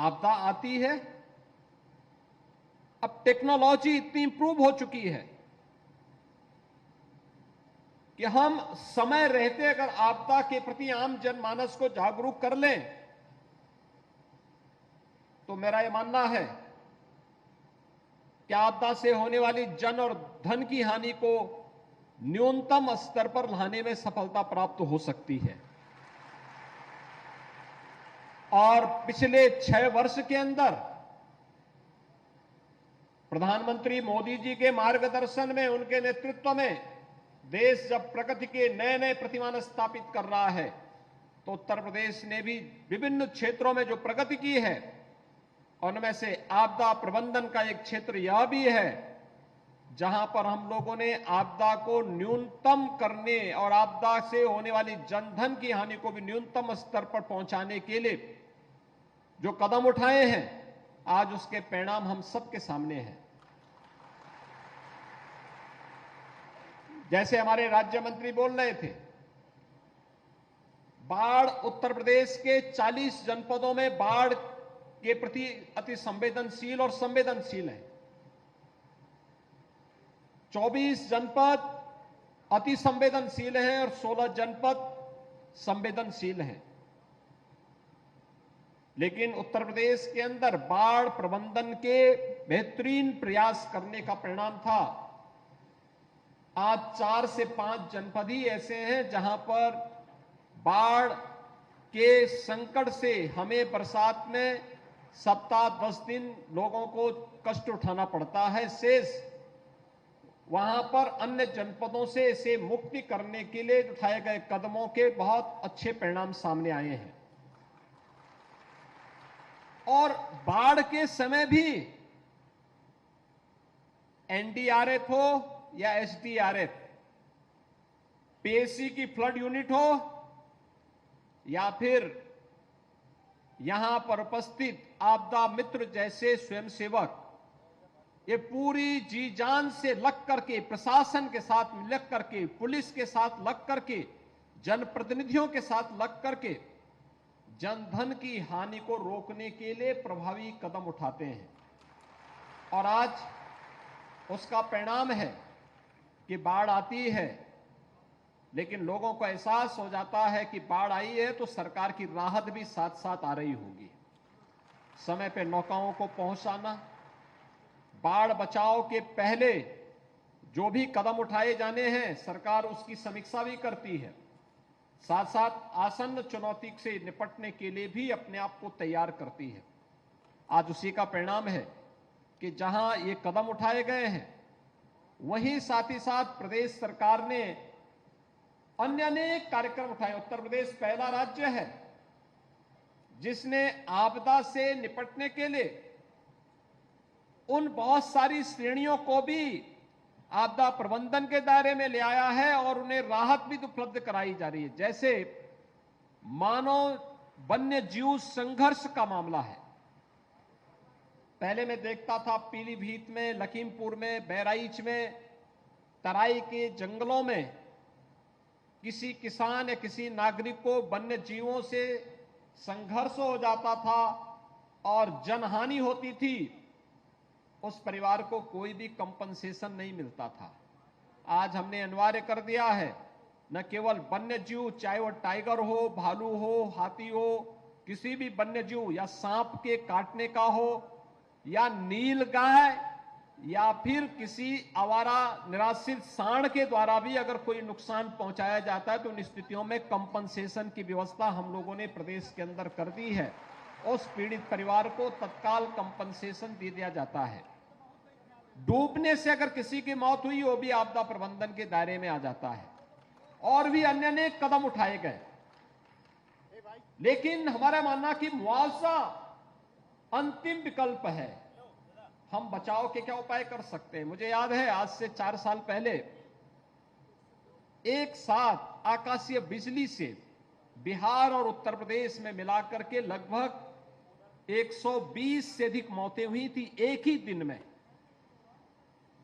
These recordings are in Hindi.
आपदा आती है, अब टेक्नोलॉजी इतनी इंप्रूव हो चुकी है कि हम समय रहते अगर आपदा के प्रति आम जनमानस को जागरूक कर लें तो मेरा यह मानना है कि आपदा से होने वाली जन और धन की हानि को न्यूनतम स्तर पर लाने में सफलता प्राप्त हो सकती है। और पिछले 6 वर्ष के अंदर प्रधानमंत्री मोदी जी के मार्गदर्शन में, उनके नेतृत्व में देश जब प्रगति के नए नए प्रतिमान स्थापित कर रहा है तो उत्तर प्रदेश ने भी विभिन्न क्षेत्रों में जो प्रगति की है उनमें से आपदा प्रबंधन का एक क्षेत्र यह भी है जहां पर हम लोगों ने आपदा को न्यूनतम करने और आपदा से होने वाली जनधन की हानि को भी न्यूनतम स्तर पर पहुंचाने के लिए जो कदम उठाए हैं, आज उसके परिणाम हम सबके सामने हैं। जैसे हमारे राज्य मंत्री बोल रहे थे, बाढ़ उत्तर प्रदेश के 40 जनपदों में बाढ़ के प्रति अति संवेदनशील और संवेदनशील है। 24 जनपद अति संवेदनशील हैं और 16 जनपद संवेदनशील हैं। लेकिन उत्तर प्रदेश के अंदर बाढ़ प्रबंधन के बेहतरीन प्रयास करने का परिणाम था आज 4 से 5 जनपद ही ऐसे हैं जहां पर बाढ़ के संकट से हमें बरसात में सप्ताह 10 दिन लोगों को कष्ट उठाना पड़ता है। शेष वहां पर अन्य जनपदों से इसे मुक्ति करने के लिए उठाए गए कदमों के बहुत अच्छे परिणाम सामने आए हैं। और बाढ़ के समय भी एनडीआरएफ हो या एसडीआरएफ, पीएसी की फ्लड यूनिट हो या फिर यहां पर उपस्थित आपदा मित्र जैसे स्वयंसेवक, ये पूरी जी जान से लग करके, प्रशासन के साथ लग करके, पुलिस के साथ लग करके, जनप्रतिनिधियों के साथ लग करके जनधन की हानि को रोकने के लिए प्रभावी कदम उठाते हैं। और आज उसका परिणाम है कि बाढ़ आती है लेकिन लोगों को एहसास हो जाता है कि बाढ़ आई है तो सरकार की राहत भी साथ साथ आ रही होगी। समय पे नौकाओं को पहुंचाना, बाढ़ बचाव के पहले जो भी कदम उठाए जाने हैं सरकार उसकी समीक्षा भी करती है, साथ साथ आसन्न चुनौती से निपटने के लिए भी अपने आप को तैयार करती है। आज उसी का परिणाम है कि जहां ये कदम उठाए गए हैं वहीं साथ ही साथ प्रदेश सरकार ने अन्य अनेक कार्यक्रम उठाए। उत्तर प्रदेश पहला राज्य है जिसने आपदा से निपटने के लिए उन बहुत सारी श्रेणियों को भी आपदा प्रबंधन के दायरे में ले आया है और उन्हें राहत भी उपलब्ध कराई जा रही है। जैसे मानव वन्य जीव संघर्ष का मामला है। पहले मैं देखता था पीलीभीत में, लखीमपुर में, बहराइच में, तराई के जंगलों में किसी किसान या किसी नागरिक को वन्य जीवों से संघर्ष हो जाता था और जनहानि होती थी, उस परिवार को कोई भी कंपनसेशन नहीं मिलता था। आज हमने अनिवार्य कर दिया है, न केवल वन्य जीव, चाहे वो टाइगर हो, भालू हो, हाथी हो, किसी भी वन्य जीव या सांप के काटने का हो या नीलगाय या फिर किसी आवारा निराश्रित सांड के द्वारा भी अगर कोई नुकसान पहुंचाया जाता है तो उन स्थितियों में कंपनसेशन की व्यवस्था हम लोगों ने प्रदेश के अंदर कर दी है। उस पीड़ित परिवार को तत्काल कंपनसेशन दे दिया जाता है। डूबने से अगर किसी की मौत हुई वो भी आपदा प्रबंधन के दायरे में आ जाता है। और भी अन्य अनेक कदम उठाए गए। लेकिन हमारा मानना कि मुआवजा अंतिम विकल्प है। हम बचाव के क्या उपाय कर सकते हैं? मुझे याद है आज से 4 साल पहले एक साथ आकाशीय बिजली से बिहार और उत्तर प्रदेश में मिलाकर के लगभग 120 से अधिक मौतें हुई थी एक ही दिन में।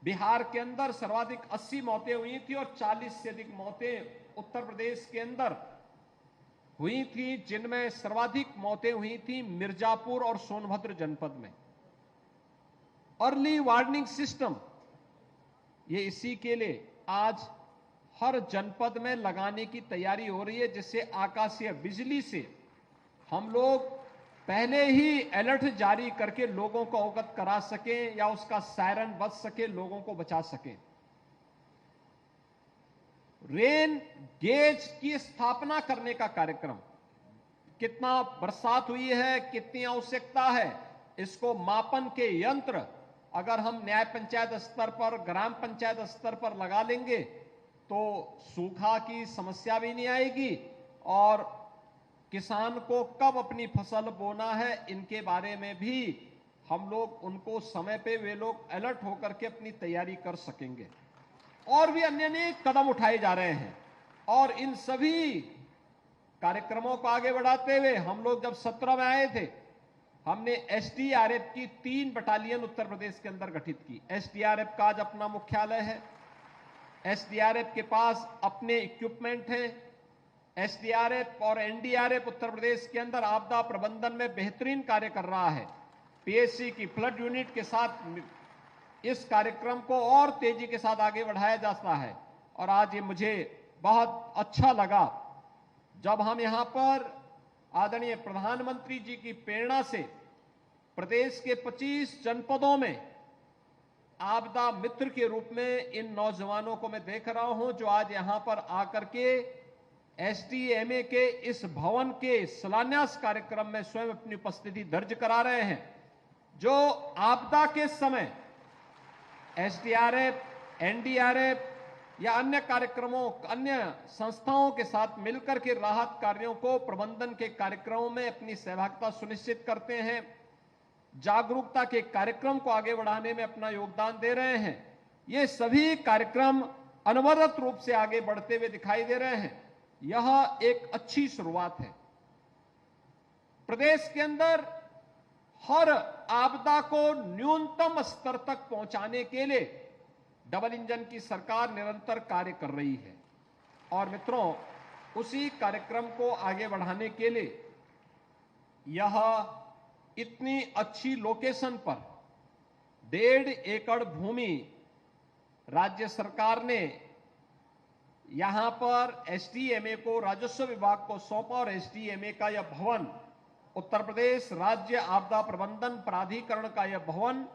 बिहार के अंदर सर्वाधिक 80 मौतें हुई थी और 40 से अधिक मौतें उत्तर प्रदेश के अंदर हुई थी, जिनमें सर्वाधिक मौतें हुई थी मिर्जापुर और सोनभद्र जनपद में। अर्ली वार्निंग सिस्टम, ये इसी के लिए आज हर जनपद में लगाने की तैयारी हो रही है, जिससे आकाशीय बिजली से हम लोग पहले ही अलर्ट जारी करके लोगों को अवगत करा सकें या उसका सायरन बज सके, लोगों को बचा सकें। रेन गेज की स्थापना करने का कार्यक्रम, कितना बरसात हुई है, कितनी आवश्यकता है, इसको मापन के यंत्र अगर हम न्याय पंचायत स्तर पर, ग्राम पंचायत स्तर पर लगा लेंगे तो सूखा की समस्या भी नहीं आएगी और किसान को कब अपनी फसल बोना है इनके बारे में भी हम लोग उनको समय पे वे लोग अलर्ट होकर के अपनी तैयारी कर सकेंगे। और भी अन्य अनेक कदम उठाए जा रहे हैं और इन सभी कार्यक्रमों को आगे बढ़ाते हुए हम लोग जब 17 में आए थे, हमने एसडीआरएफ की 3 बटालियन उत्तर प्रदेश के अंदर गठित की। एसडीआरएफ का आज अपना मुख्यालय है, एसडीआरएफ के पास अपने इक्विपमेंट हैं। एसडीआरएफ और एनडीआरएफ उत्तर प्रदेश के अंदर आपदा प्रबंधन में बेहतरीन कार्य कर रहा है। पीएससी की फ्लड यूनिट के साथ इस कार्यक्रम को और तेजी के साथ आगे बढ़ाया जाता है। और आज ये मुझे बहुत अच्छा लगा जब हम यहां पर आदरणीय प्रधानमंत्री जी की प्रेरणा से प्रदेश के 25 जनपदों में आपदा मित्र के रूप में इन नौजवानों को मैं देख रहा हूं, जो आज यहां पर आकर के एसडीएमए के इस भवन के शिलान्यास कार्यक्रम में स्वयं अपनी उपस्थिति दर्ज करा रहे हैं। जो आपदा के समय एसडीआरएफ, एनडीआरएफ या अन्य कार्यक्रमों, अन्य संस्थाओं के साथ मिलकर के राहत कार्यों को, प्रबंधन के कार्यक्रमों में अपनी सहभागिता सुनिश्चित करते हैं, जागरूकता के कार्यक्रम को आगे बढ़ाने में अपना योगदान दे रहे हैं, ये सभी कार्यक्रम अनवरत रूप से आगे बढ़ते हुए दिखाई दे रहे हैं। यह एक अच्छी शुरुआत है। प्रदेश के अंदर हर आपदा को न्यूनतम स्तर तक पहुंचाने के लिए डबल इंजन की सरकार निरंतर कार्य कर रही है और मित्रों, उसी कार्यक्रम को आगे बढ़ाने के लिए यह इतनी अच्छी लोकेशन पर 1.5 एकड़ भूमि राज्य सरकार ने यहां पर एसडीएमए को, राजस्व विभाग को सौंपा और एसडीएमए का यह भवन, उत्तर प्रदेश राज्य आपदा प्रबंधन प्राधिकरण का यह भवन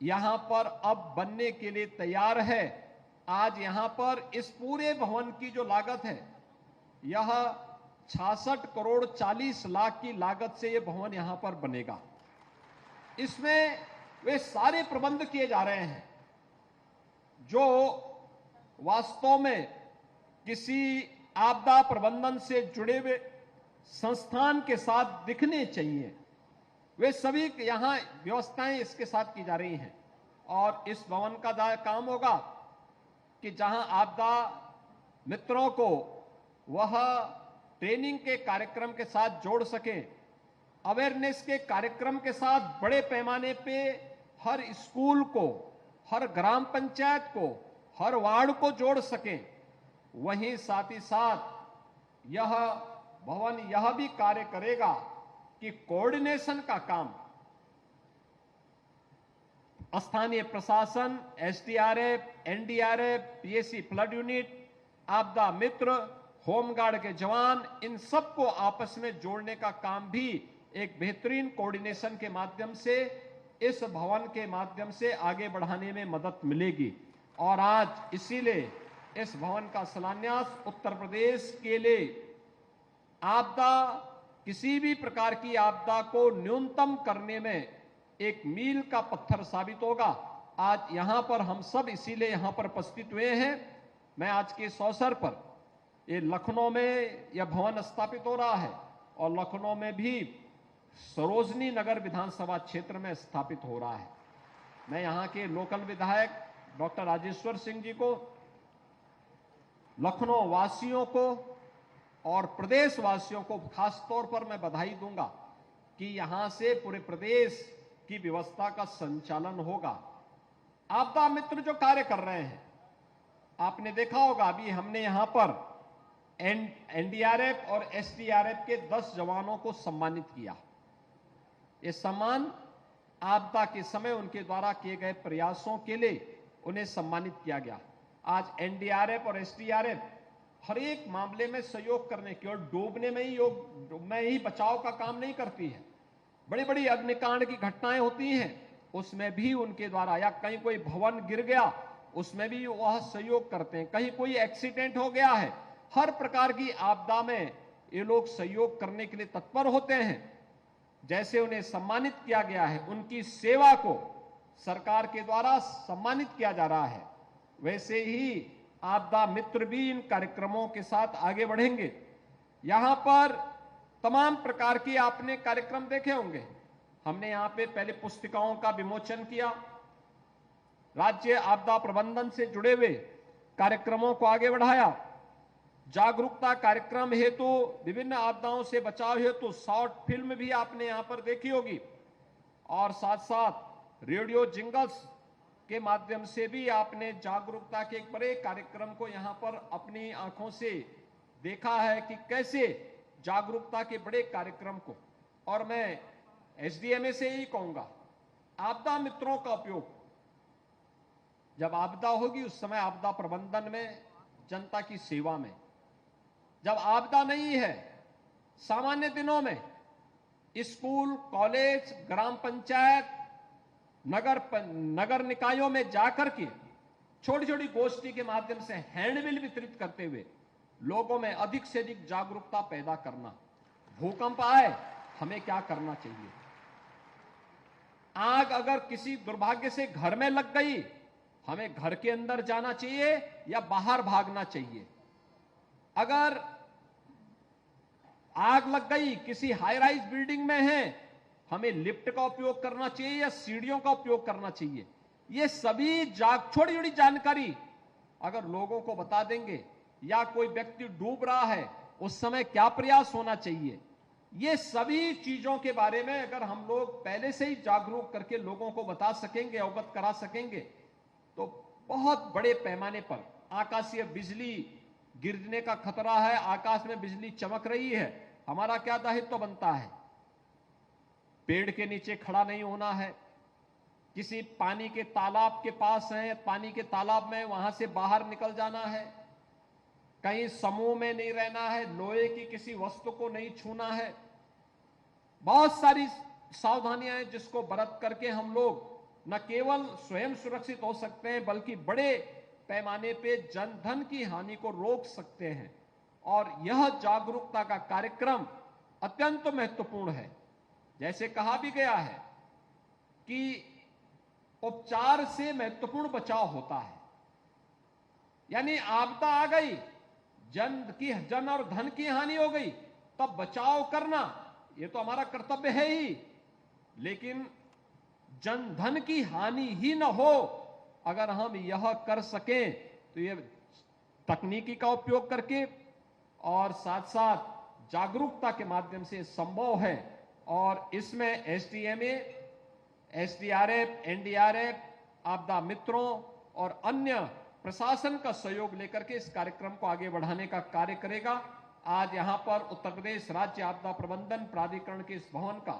यहां पर अब बनने के लिए तैयार है। आज यहां पर इस पूरे भवन की जो लागत है, यह 66 करोड़ 40 लाख की लागत से यह भवन यहां पर बनेगा। इसमें वे सारे प्रबंध किए जा रहे हैं जो वास्तव में किसी आपदा प्रबंधन से जुड़े हुए संस्थान के साथ दिखने चाहिए। वे सभी यहां व्यवस्थाएं इसके साथ की जा रही हैं और इस भवन का काम होगा कि जहां आपदा मित्रों को वह ट्रेनिंग के कार्यक्रम के साथ जोड़ सकें, अवेयरनेस के कार्यक्रम के साथ बड़े पैमाने पे हर स्कूल को, हर ग्राम पंचायत को, हर वार्ड को जोड़ सकें। वहीं साथ ही साथ यह भवन यह भी कार्य करेगा कि कोऑर्डिनेशन का काम स्थानीय प्रशासन, SDRF, NDRF, PSC flood unit, आपदा मित्र, होमगार्ड के जवान, इन सबको आपस में जोड़ने का काम भी एक बेहतरीन कोऑर्डिनेशन के माध्यम से, इस भवन के माध्यम से आगे बढ़ाने में मदद मिलेगी। और आज इसीलिए इस भवन का शिलान्यास उत्तर प्रदेश के लिए आपदा, किसी भी प्रकार की आपदा को न्यूनतम करने में एक मील का पत्थर साबित होगा। आज यहां पर हम सब इसीलिए यहां पर उपस्थित हुए हैं। मैं आज के इस अवसर पर, ये लखनऊ में यह भवन स्थापित हो रहा है और लखनऊ में भी सरोजनी नगर विधानसभा क्षेत्र में स्थापित हो रहा है। मैं यहां के लोकल विधायक डॉक्टर राजेश्वर सिंह जी को, लखनऊ वासियों को और प्रदेश वासियों को खास तौर पर मैं बधाई दूंगा कि यहां से पूरे प्रदेश की व्यवस्था का संचालन होगा। आपदा मित्र जो कार्य कर रहे हैं, आपने देखा होगा, अभी हमने यहां पर एनडीआरएफ और एसडीआरएफ के 10 जवानों को सम्मानित किया। ये सम्मान आपदा के समय उनके द्वारा किए गए प्रयासों के लिए उन्हें सम्मानित किया गया। आज एनडीआरएफ और एसडीआरएफ हर एक मामले में सहयोग करने की और डूबने में ही बचाव का काम नहीं करती है। बड़ी बड़ी अग्निकांड की घटनाएं होती हैं, उसमें भी उनके द्वारा, या कहीं कोई भवन गिर गया उसमें भी वह सहयोग करते हैं, कहीं कोई एक्सीडेंट हो गया है, हर प्रकार की आपदा में ये लोग सहयोग करने के लिए तत्पर होते हैं। जैसे उन्हें सम्मानित किया गया है, उनकी सेवा को सरकार के द्वारा सम्मानित किया जा रहा है, वैसे ही आपदा मित्र भी इन कार्यक्रमों के साथ आगे बढ़ेंगे। यहां पर तमाम प्रकार के आपने कार्यक्रम देखे होंगे। हमने यहां पे पहले पुस्तिकाओं का विमोचन किया, राज्य आपदा प्रबंधन से जुड़े हुए कार्यक्रमों को आगे बढ़ाया, जागरूकता कार्यक्रम हेतु विभिन्न आपदाओं से बचाव हेतु शॉर्ट फिल्म भी आपने यहां पर देखी होगी, और साथ साथ रेडियो जिंगल्स के माध्यम से भी आपने जागरूकता के एक बड़े कार्यक्रम को यहां पर अपनी आंखों से देखा है कि कैसे जागरूकता के बड़े कार्यक्रम को। और मैं एसडीएमए से यही कहूंगा, आपदा मित्रों का उपयोग जब आपदा होगी उस समय आपदा प्रबंधन में, जनता की सेवा में, जब आपदा नहीं है सामान्य दिनों में स्कूल, कॉलेज, ग्राम पंचायत, नगर निकायों में जाकर के छोटी छोटी गोष्ठी के माध्यम से हैंडबिल वितरित करते हुए लोगों में अधिक से अधिक जागरूकता पैदा करना। भूकंप आए हमें क्या करना चाहिए, आग अगर किसी दुर्भाग्य से घर में लग गई हमें घर के अंदर जाना चाहिए या बाहर भागना चाहिए, अगर आग लग गई किसी हाई राइज बिल्डिंग में है हमें लिफ्ट का उपयोग करना चाहिए या सीढ़ियों का उपयोग करना चाहिए। ये सभी छोटी छोटी जानकारी अगर लोगों को बता देंगे, या कोई व्यक्ति डूब रहा है उस समय क्या प्रयास होना चाहिए, ये सभी चीजों के बारे में अगर हम लोग पहले से ही जागरूक करके लोगों को बता सकेंगे, अवगत करा सकेंगे, तो बहुत बड़े पैमाने पर आकाशीय बिजली गिरने का खतरा है, आकाश में बिजली चमक रही है, हमारा क्या दायित्व बनता है, पेड़ के नीचे खड़ा नहीं होना है, किसी पानी के तालाब के पास है, पानी के तालाब में वहां से बाहर निकल जाना है, कहीं समूह में नहीं रहना है, लोहे की किसी वस्तु को नहीं छूना है। बहुत सारी सावधानियां हैं जिसको बरत करके हम लोग न केवल स्वयं सुरक्षित हो सकते हैं बल्कि बड़े पैमाने पे जन धन की हानि को रोक सकते हैं। और यह जागरूकता का कार्यक्रम अत्यंत महत्वपूर्ण है। जैसे कहा भी गया है कि उपचार से महत्वपूर्ण बचाव होता है, यानी आपदा आ गई, जन और धन की हानि हो गई, तब बचाव करना यह तो हमारा कर्तव्य है ही, लेकिन जन धन की हानि ही न हो अगर हम यह कर सकें तो यह तकनीकी का उपयोग करके और साथ साथ जागरूकता के माध्यम से संभव है। और इसमें एसडीएमए, एसडीआरएफ, एनडीआरएफ, आपदा मित्रों और अन्य प्रशासन का सहयोग लेकर के इस कार्यक्रम को आगे बढ़ाने का कार्य करेगा। आज यहां पर उत्तर प्रदेश राज्य आपदा प्रबंधन प्राधिकरण के इस भवन का